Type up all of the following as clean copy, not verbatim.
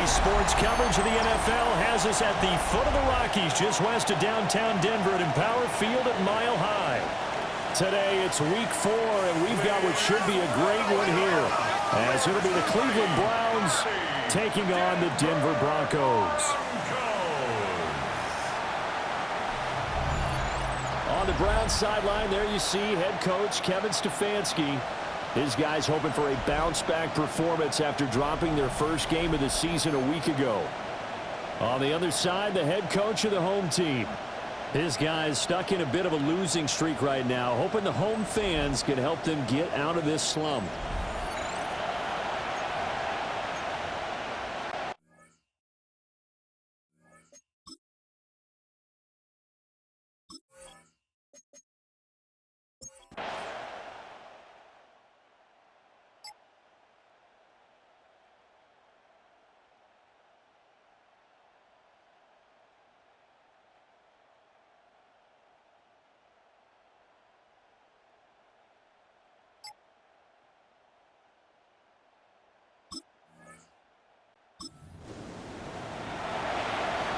Sports coverage of the NFL has us at the foot of the Rockies, just west of downtown Denver at Empower Field at Mile High. Today, it's Week 4, and we've got what should be a great one here, as it'll be the Cleveland Browns taking on the Denver Broncos. On the Browns sideline, there you see head coach Kevin Stefanski. His guys hoping for a bounce-back performance after dropping their first game of the season a week ago. On the other side, the head coach of the home team. His guys stuck in a bit of a losing streak right now, hoping the home fans can help them get out of this slump.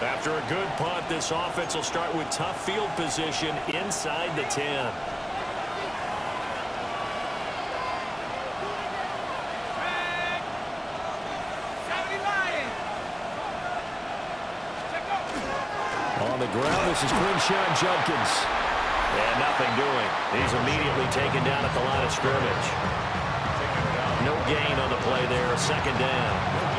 After a good punt, this offense will start with tough field position inside the 10. On the ground, this is Quinshon Judkins. And nothing doing. He's immediately taken down at the line of scrimmage. No gain on the play there, a second down.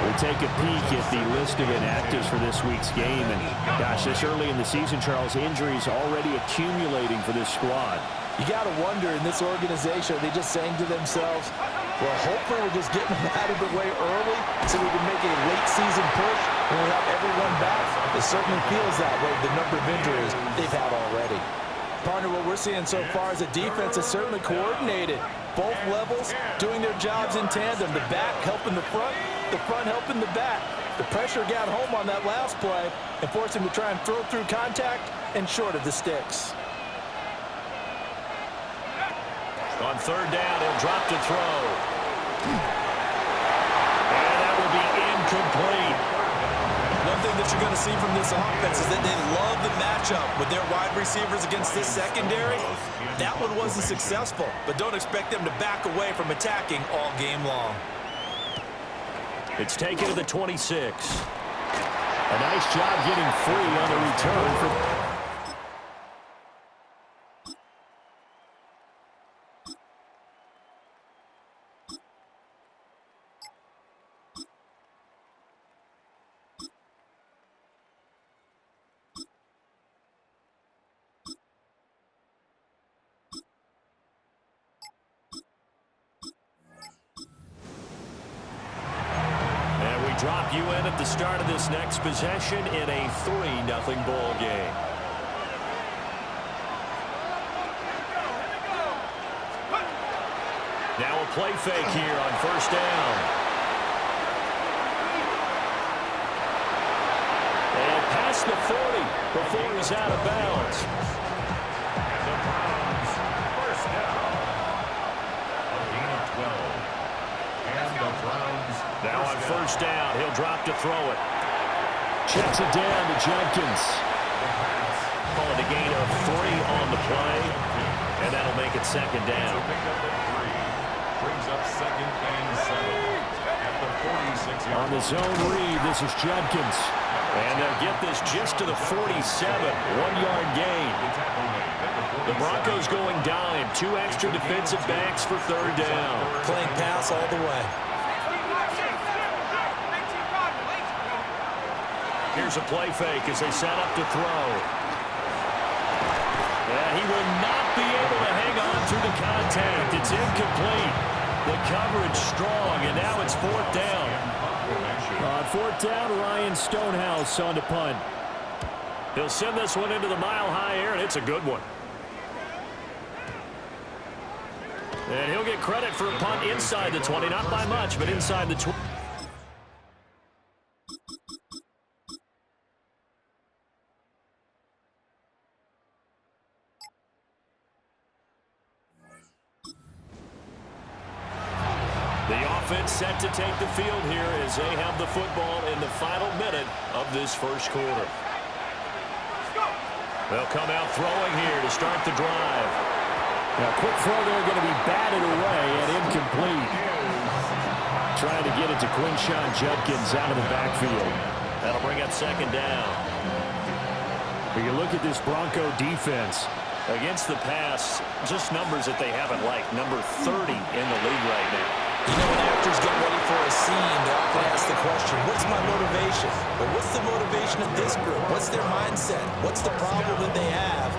We'll take a peek at the list of inactives for this week's game. And, gosh, this early in the season, Charles, injuries already accumulating for this squad. You got to wonder, in this organization, they just saying to themselves, well, hopefully we're just getting them out of the way early so we can make a late-season push and we'll have everyone back. It certainly feels that way, the number of injuries they've had already. Partner, what we're seeing so far is a defense is certainly coordinated. Both levels doing their jobs in tandem. The back helping the front helping the back. The pressure got home on that last play and forced him to try and throw through contact and short of the sticks. On third down, he'll drop to throw. And that will be incomplete. One thing that you're going to see from this offense is that they love the matchup with their wide receivers against this secondary. That one wasn't successful, but don't expect them to back away from attacking all game long. It's taken to the 26. A nice job getting free on the return for... drop you in at the start of this next possession in a 3-0 ball game. Now a play fake here on first down. And past the 40 before he's out of bounds. And the Browns, first down. A gain of 12. And the Browns. Now on first down, he'll drop to throw it. Checks it down to Judkins. Call it a gain of 3 on the play, and that'll make it second down. So pick up at 3. Brings up second and 7 at the 46-yard. On the zone read, this is Judkins. And they'll get this just to the 47, 1-yard gain. The Broncos going dime, 2 extra defensive backs for third down. Playing pass all the way. Here's a play fake as they set up to throw. And he will not be able to hang on through the contact. It's incomplete. The coverage strong, and now it's fourth down. On fourth down, Ryan Stonehouse on to punt. He'll send this one into the mile-high air, and it's a good one. And he'll get credit for a punt inside the 20. Not by much, but inside the 20. The offense set to take the field here as they have the football in the final minute of this first quarter. They'll come out throwing here to start the drive. Now, quick throw there, going to be batted away and incomplete. Trying to get it to Quinshawn Judkins out of the backfield. That'll bring up second down. When you look at this Bronco defense, against the pass, just numbers that they haven't liked. Number 30 in the league right now. You know, when actors get ready for a scene, they often ask the question, what's my motivation? But what's the motivation of this group? What's their mindset? What's the problem that they have?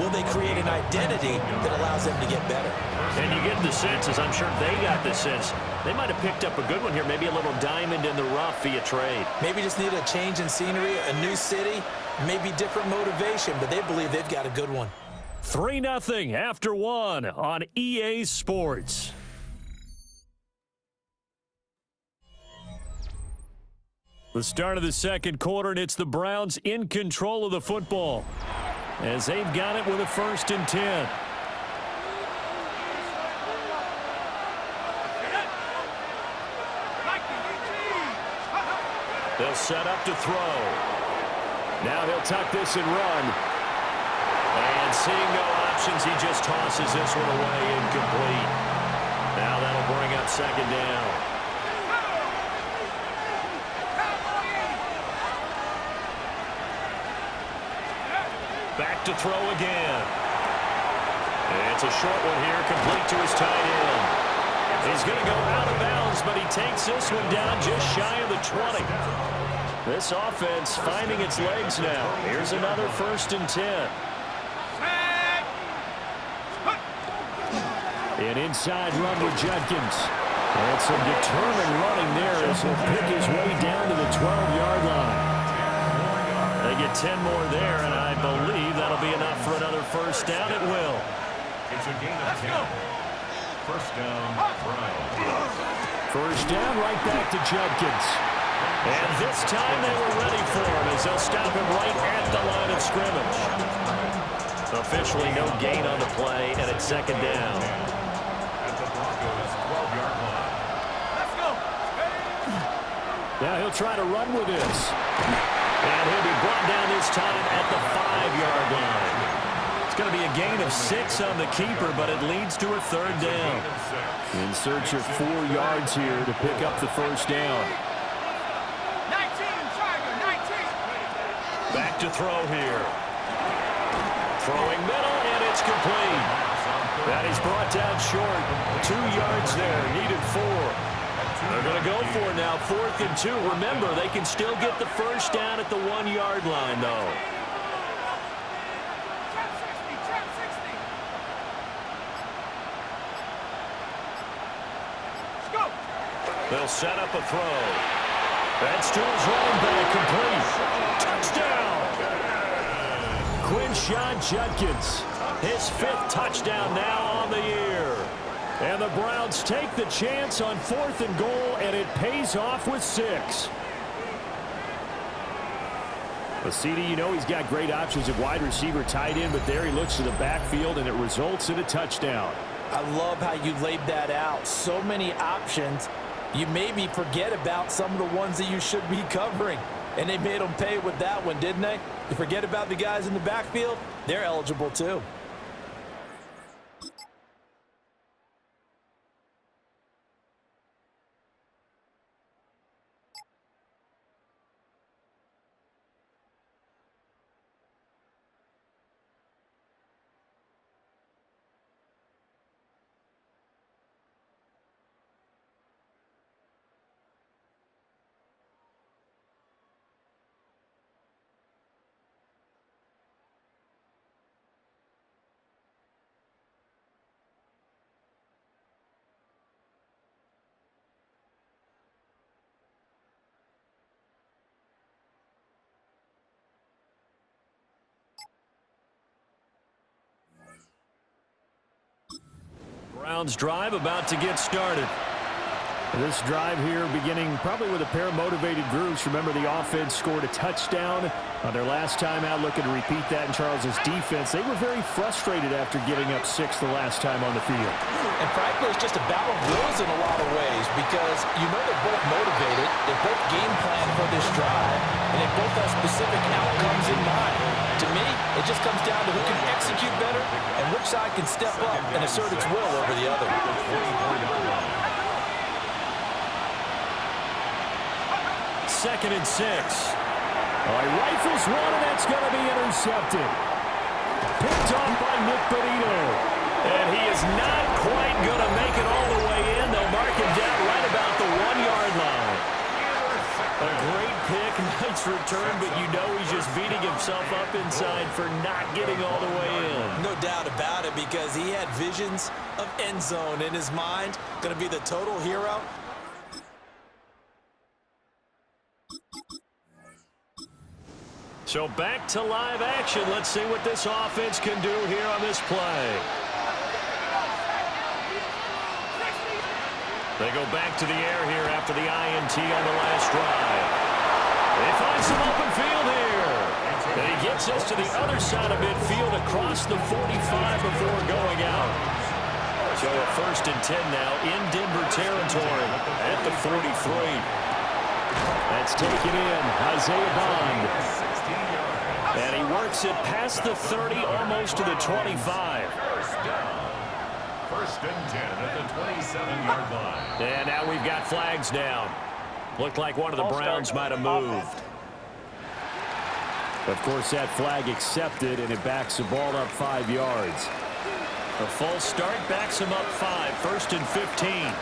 Will they create an identity that allows them to get better? And you get the sense, as I'm sure they got the sense, they might have picked up a good one here, maybe a little diamond in the rough via trade. Maybe just need a change in scenery, a new city, maybe different motivation, but they believe they've got a good one. 3-0 after one on EA Sports. The start of the second quarter, and it's the Browns in control of the football as they've got it with a 1st and 10. They'll set up to throw. Now he'll tuck this and run. And seeing no options, he just tosses this one away, incomplete. Now that'll bring up second down. Back to throw again. It's a short one here, complete to his tight end. He's going to go out of bounds, but he takes this one down just shy of the 20. This offense finding its legs now. Here's another 1st and 10. an inside run with Judkins. And some determined running there as he'll pick his way down to the 12-yard line. They get 10 more there, and I believe that'll be enough for another first down. It will. It's a gain of 10. First down, Browns. First down, right back to Judkins. And this time they were ready for him as they'll stop him right at the line of scrimmage. Officially no gain on the play, and it's second down. At the Broncos' 12-yard line. Let's go. Now he'll try to run with this. And he'll be brought down this time at the 5-yard line. It's going to be a gain of 6 on the keeper, but it leads to a third down. In search of 4 yards here to pick up the first down. 19, Tiger, 19. Back to throw here. Throwing middle, and it's complete. That is brought down short. 2 yards there, needed 4. They're going to go for it now, 4th and 2. Remember, they can still get the first down at the 1-yard line, though. Trap 60. Let's go. They'll set up a throw. That's to his running back, complete. Touchdown! Quinshawn Judkins, His 5th touchdown now on the year. and the Browns take the chance on 4th and goal, and it pays off with 6. But CD, you know he's got great options at wide receiver, tight end, but there he looks to the backfield, and it results in a touchdown. I love how you laid that out. So many options. You maybe forget about some of the ones that you should be covering. And they made them pay with that one, didn't they? You forget about the guys in the backfield, they're eligible too. Browns drive about to get started. This drive here beginning probably with a pair of motivated groups. Remember, the offense scored a touchdown on their last time out, looking to repeat that in Charles's defense. They were very frustrated after giving up 6 the last time on the field. And frankly, it's just a battle of wills in a lot of ways because you know they're both motivated, they're both game planned for this drive, and they both have specific outcomes in mind. To me, it just comes down to who can execute better and which side can step up and assert its will over the other. Second and 6. He rifles one, and that's going to be intercepted. Picked off by Nick Benito. And he is not quite going to make it all the way in. They'll mark him down right about the 1-yard line. A great pick, nice return, but you know he's just beating himself up inside for not getting all the way in. No doubt about it, because he had visions of end zone in his mind. Going to be the total hero. So back to live action. Let's see what this offense can do here on this play. They go back to the air here after the INT on the last drive. They find some open field here. And he gets us to the other side of midfield across the 45 before going out. So a 1st and 10 now in Denver territory at the 43. That's taken in. Isaiah Bond. And he works it past the 30, almost to the 25. First and 10 at the 27-yard line. And now we've got flags down. Looked like one of the Browns might have moved. Of course, that flag accepted, and it backs the ball up 5 yards. A false start backs him up 5. 1st and 15.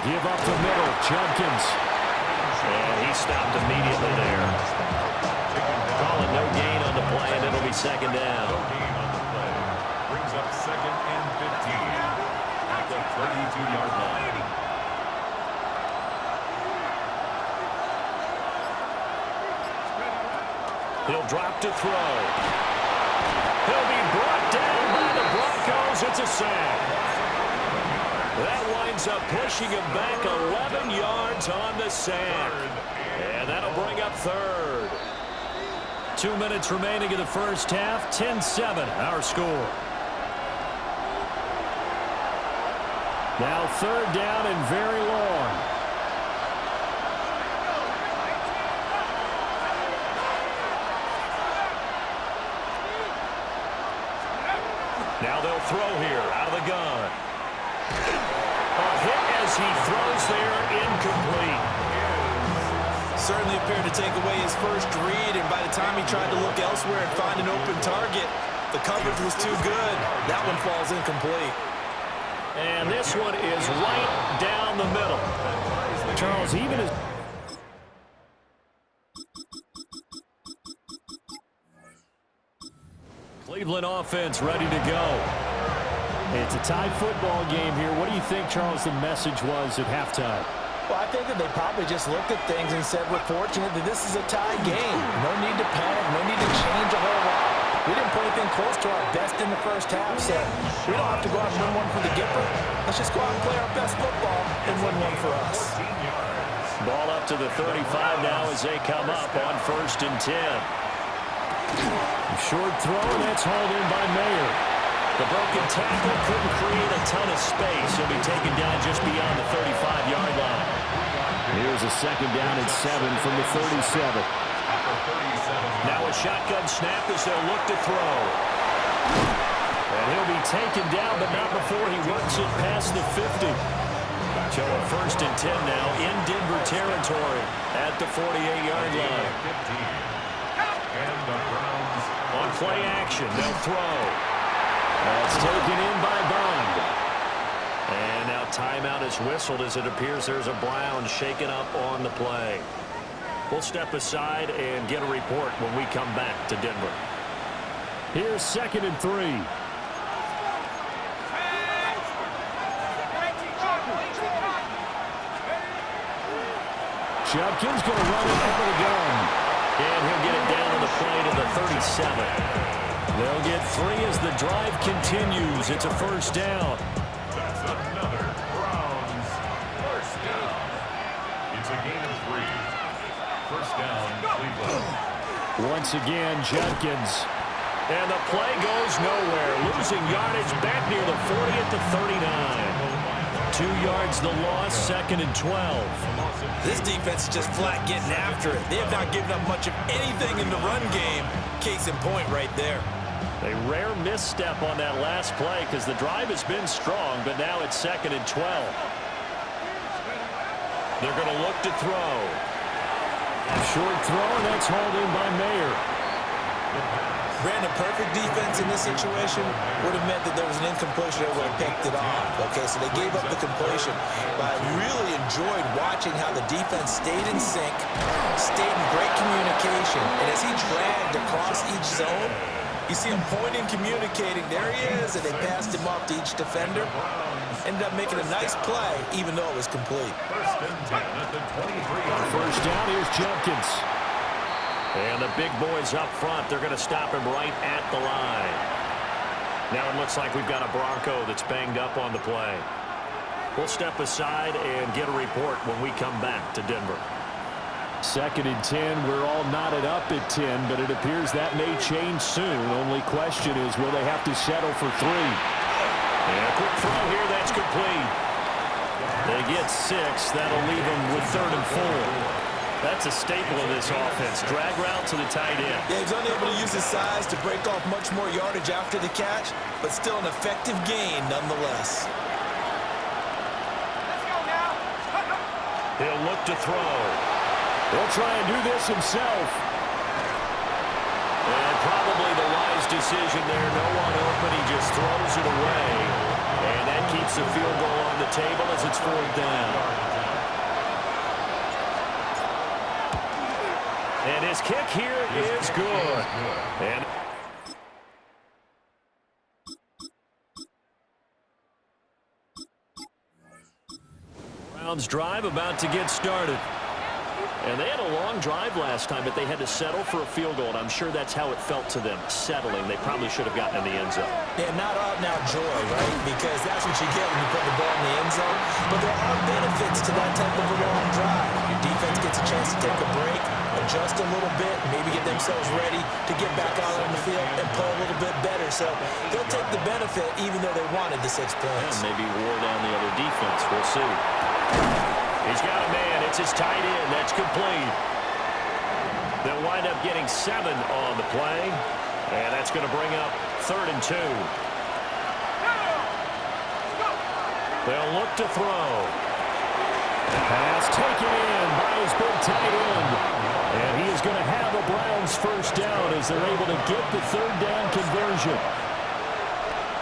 Give up the middle. Judkins. And he stopped immediately there. Calling no gain on the play, and it'll be 2nd down. No gain on the play. Brings up 2nd and 15 at the 32-yard line. He'll drop to throw. He'll be brought down by the Broncos. It's a sack. That winds up pushing him back 11 yards on the sack. And that'll bring up 3rd. 2 minutes remaining in the first half. 10-7, our score. Now 3rd down and very long. Now they'll throw here out of the gun. A hit as he throws there, incomplete. Certainly appeared to take away his first read, and by the time he tried to look elsewhere and find an open target, the coverage was too good. That one falls incomplete. And this one is right down the middle. Charles, even as Cleveland offense ready to go. it's a tie football game here. What do you think, Charles, the message was at halftime? Well, I think that they probably just looked at things and said, we're fortunate that this is a tie game. No need to panic, no need to change a whole lot. We didn't put anything close to our best in the first half, so we don't have to go out and win one for the Gipper. Let's just go out and play our best football and win one for us. Ball up to the 35 now as they come up on 1st and 10. Short throw, and that's hauled in by Mayer. The broken tackle couldn't create a ton of space. He'll be taken down just beyond the 35-yard line. Here's a 2nd down and 7 from the 37. Now a shotgun snap as they'll look to throw. And he'll be taken down, but not before he works it past the 50. So a 1st and 10 now in Denver territory at the 48-yard line. On play action, they'll throw. That's taken in by Bond. And now timeout is whistled as it appears there's a Brown shaken up on the play. We'll step aside and get a report when we come back to Denver. Here's 2nd and 3. Judkins going to run it out of the gun. And he'll get it down on the play to the 37. They'll get 3 as the drive continues. It's a 1st down. That's enough. Once again, Judkins. And the play goes nowhere. Losing yardage back near the 40 at the 39. 2 yards the loss, 2nd and 12. This defense is just flat getting after it. They have not given up much of anything in the run game. Case in point right there. A rare misstep on that last play because the drive has been strong, but now it's 2nd and 12. They're going to look to throw. Short throw, and that's hauled in by Mayer. Brandon, perfect defense in this situation would have meant that there was an incompletion that would have picked it off. Okay, so they gave up the completion. But I really enjoyed watching how the defense stayed in sync, stayed in great communication. And as he dragged across each zone, you see him pointing, communicating. There he is, and they passed him off to each defender. Ended up making a nice play, even though it was complete. First and 10 at the 23-yard line. First down, here's Judkins. And the big boys up front, they're going to stop him right at the line. Now it looks like we've got a Bronco that's banged up on the play. We'll step aside and get a report when we come back to Denver. 2nd and 10. We're all knotted up at 10, but it appears that may change soon. Only question is, will they have to settle for 3? And a quick throw here, that's complete. They get 6. That'll leave them with 3rd and 4. That's a staple of this offense. Drag route to the tight end. Yeah, he's unable to use his size to break off much more yardage after the catch, but still an effective gain nonetheless. Let's go now. He'll look to throw. He'll try and do this himself. And probably the wise decision there. No one open. He just throws it away. And that keeps the field goal on the table as it's 4th down. And his kick here is good. And Browns drive about to get started. And they had a long drive last time, but they had to settle for a field goal. And I'm sure that's how it felt to them, settling. They probably should have gotten in the end zone. Yeah, not out-and-out joy, right? Because that's what you get when you put the ball in the end zone. But there are benefits to that type of a long drive. Your defense gets a chance to take a break, adjust a little bit, maybe get themselves ready to get back out on the field and play a little bit better. So they'll take the benefit even though they wanted the 6 points. Yeah, maybe wore down the other defense. We'll see. He's got a man. It's his tight end. That's complete. They'll wind up getting 7 on the play. And that's going to bring up 3rd and 2. They'll look to throw. Pass taken in by his big tight end. And he is going to have a Browns first down as they're able to get the 3rd down conversion.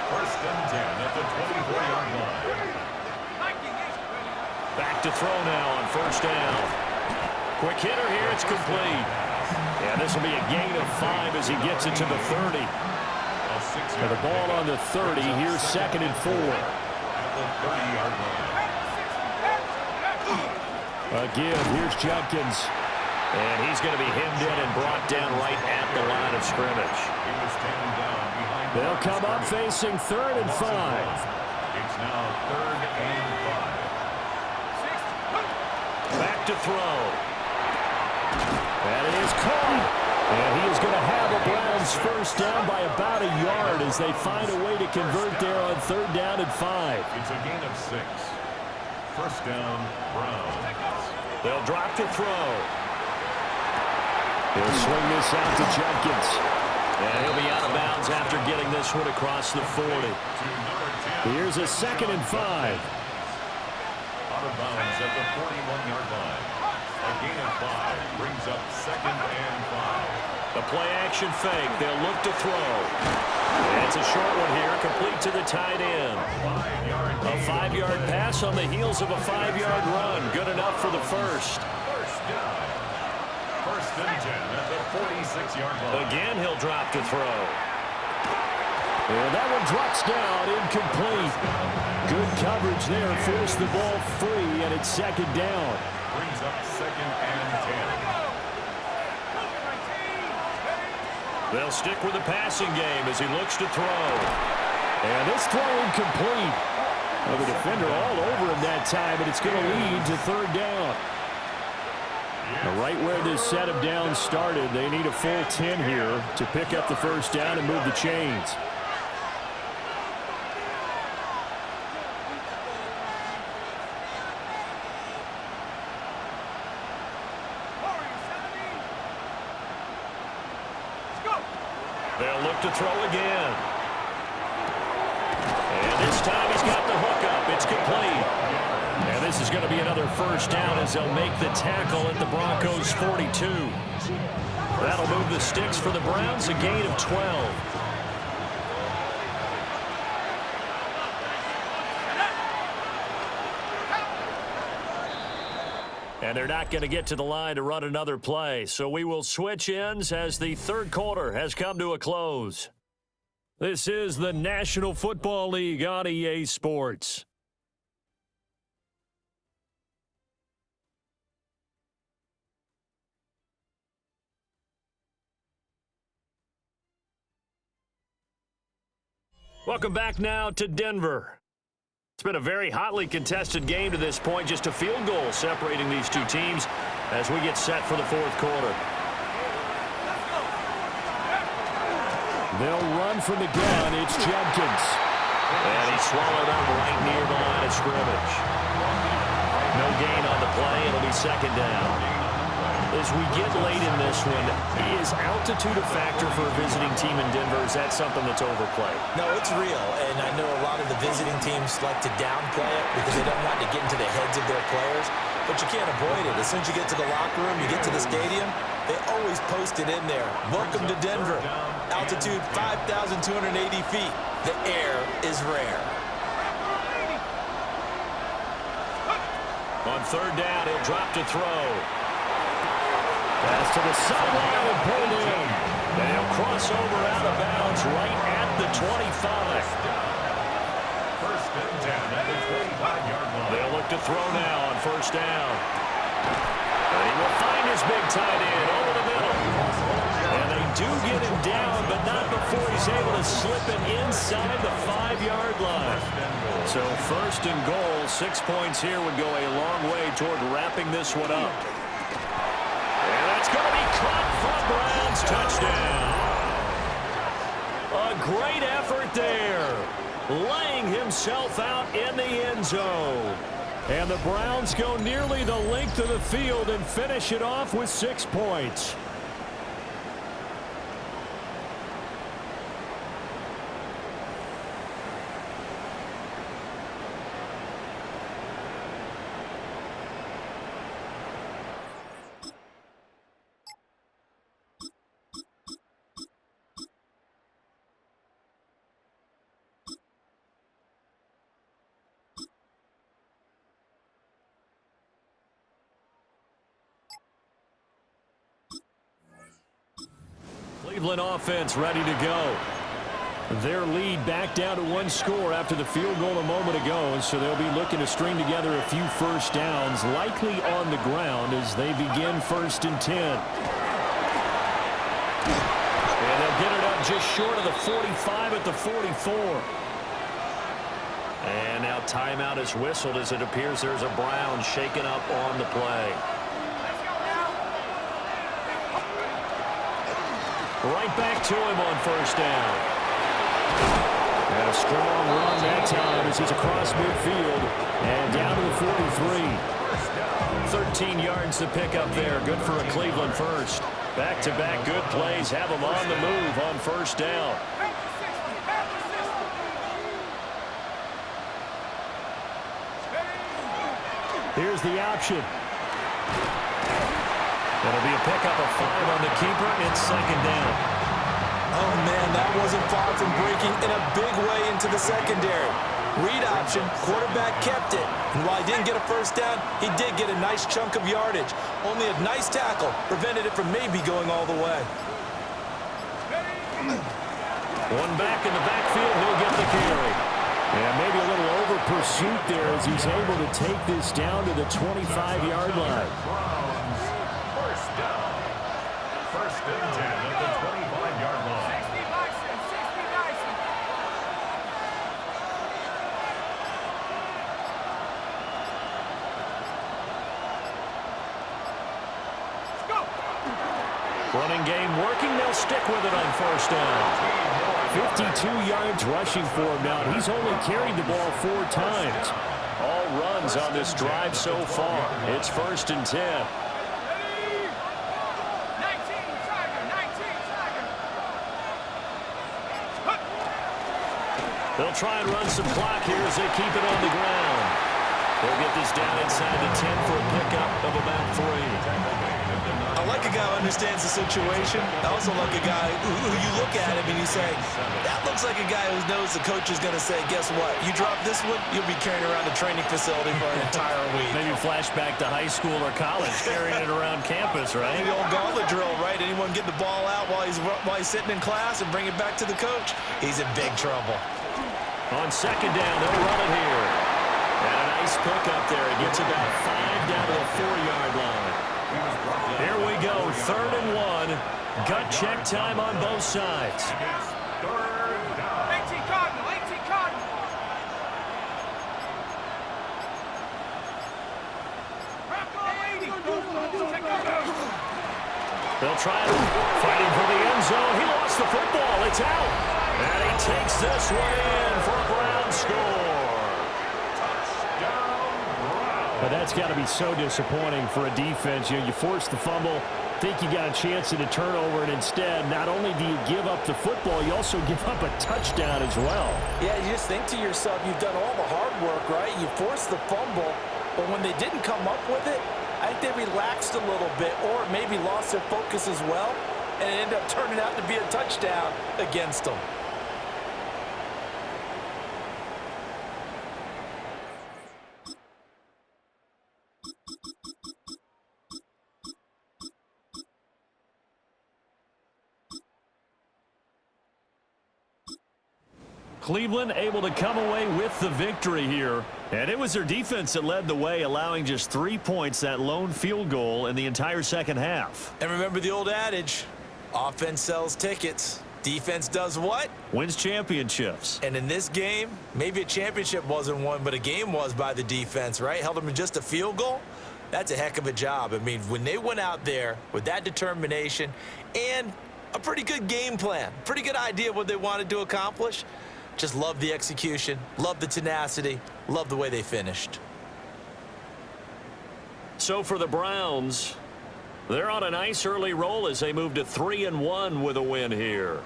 First and 10 at the 24-yard line. Back to throw now on 1st down. Quick hitter here. It's complete. And this will be a gain of 5 as he gets it to the 30. And the ball on the 30. Here's 2nd and 4. At the 30-yard line. Again, here's Judkins. And he's going to be hemmed in and brought down right at the line of scrimmage. He was standing down behind. They'll come up facing 3rd and 5. It's now 3rd and 5. Back to throw. That is caught. And he is going to have a Browns first down by about a yard as they find a way to convert there on 3rd down and 5. It's a gain of 6. First down, Browns. They'll drop to throw. He'll swing this out to Judkins. And he'll be out of bounds after getting this one across the 40. Here's a 2nd and 5. Out of bounds at the 41-yard line. A gain of 5 brings up 2nd and 5. The play action fake. They'll look to throw. And it's a short one here, complete to the tight end. A 5-yard pass on the heels of a 5-yard run. Good enough for the first. First down. First and 10 at the 46-yard line. Again, he'll drop to throw. And that one drops down, incomplete. Good coverage there, forced the ball free, and it's 2nd down. Brings up 2nd and 10. They'll stick with the passing game as he looks to throw. And this throw incomplete. Well, the defender all over him that time, but it's going to lead to 3rd down. Now, right where this set of downs started, they need a full 10 here to pick up the first down and move the chains. They'll look to throw again. And this time he's got the hook up. It's complete. And this is going to be another first down as they'll make the tackle at the Broncos' 42. That'll move the sticks for the Browns, a gain of 12. And they're not going to get to the line to run another play. So we will switch ends as the third quarter has come to a close. This is the National Football League on EA Sports. Welcome back now to Denver. It's been a very hotly contested game to this point. Just a field goal separating these two teams as we get set for the fourth quarter. They'll run from the gun. It's Judkins. And he swallowed up right near the line of scrimmage. No gain on the play. It'll be second down. As we get late in this one, is altitude a factor for a visiting team in Denver? Is that something that's overplayed? No, it's real, and I know a lot of the visiting teams like to downplay it because they don't want to get into the heads of their players, but you can't avoid it. As soon as you get to the locker room, you get to the stadium, they always post it in there. Welcome to Denver. Altitude 5,280 feet. The air is rare. On third down, he'll drop to throw. Pass to the sideline and pulled in. And he'll cross over out of bounds right at the 25. First and 10 at the 25-yard line. They'll look to throw now on first down. And he will find his big tight end over the middle. And they do get him down, but not before he's able to slip it inside the 5-yard line. So first and goal, 6 points here would go a long way toward wrapping this one up. And that's going to be caught for Browns touchdown. A great effort there, laying himself out in the end zone. And the Browns go nearly the length of the field and finish it off with 6 points. Cleveland offense ready to go. Their lead back down to 1 score after the field goal a moment ago, so they'll be looking to string together a few first downs, likely on the ground as they begin first and 10. And they'll get it up just short of the 45 at the 44. And now timeout is whistled as it appears there's a Brown shaken up on the play. Right back to him on first down. And a strong run that time as he's across midfield and down to the 43. 13 yards to pick up there. Good for a Cleveland first. Back-to-back good plays have him on the move on first down. Here's the option. It'll be a pickup of 5 on the keeper. It's second down. Oh, man, that wasn't far from breaking in a big way into the secondary. Read option, quarterback kept it. And while he didn't get a first down, he did get a nice chunk of yardage. Only a nice tackle prevented it from maybe going all the way. One back in the backfield, he'll get the carry. And maybe a little over pursuit there as he's able to take this down to the 25-yard line. First and 10 at the 25-yard line. 60 Bison, 60 Bison. Running game working. They'll stick with it on first down. 52 yards rushing for him now. He's only carried the ball 4 times. All runs on this drive so far. It's 1st and 10. 19, Tiger. They'll try and run some clock here as they keep it on the ground. They'll get this down inside the 10 for a pickup of about 3. I like a guy who understands the situation. I also like a guy who you look at him and you say, that looks like a guy who knows the coach is going to say, guess what? You drop this one, you'll be carrying around the training facility for an entire week. Maybe flashback to high school or college, carrying it around campus, right? The old gauntlet drill, right? Anyone get the ball out while he's sitting in class and bring it back to the coach? He's in big trouble. On second down, they'll run it here. And a nice pickup there. It gets about 5 down to the 4-yard line. Here we go, 3rd and 1. Gut check time on both sides. 18 Cardinal. They'll try to fighting for the end zone. He lost the football. It's out. And he takes this one in for a Brown score. But that's got to be so disappointing for a defense. You know, you force the fumble, think you got a chance at a turnover, and instead, not only do you give up the football, you also give up a touchdown as well. Yeah, you just think to yourself, you've done all the hard work, right? You forced the fumble, but when they didn't come up with it, I think they relaxed a little bit or maybe lost their focus as well, and it ended up turning out to be a touchdown against them. Cleveland able to come away with the victory here. And it was their defense that led the way, allowing just 3 points, that lone field goal in the entire second half. And remember the old adage, offense sells tickets. Defense does what? Wins championships. And in this game, maybe a championship wasn't won, but a game was by the defense, right? Held them to just a field goal. That's a heck of a job. I mean, when they went out there with that determination and a pretty good game plan, pretty good idea of what they wanted to accomplish, just love the execution, love the tenacity, love the way they finished. So for the Browns, they're on a nice early roll as they move to 3-1 with a win here.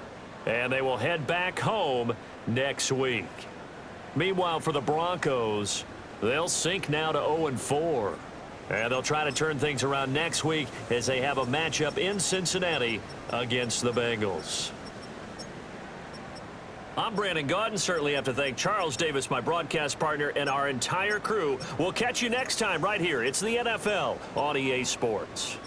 And they will head back home next week. Meanwhile, for the Broncos, they'll sink now to 0-4. And they'll try to turn things around next week as they have a matchup in Cincinnati against the Bengals. I'm Brandon Gaudin. Certainly have to thank Charles Davis, my broadcast partner, and our entire crew. We'll catch you next time right here. It's the NFL on EA Sports.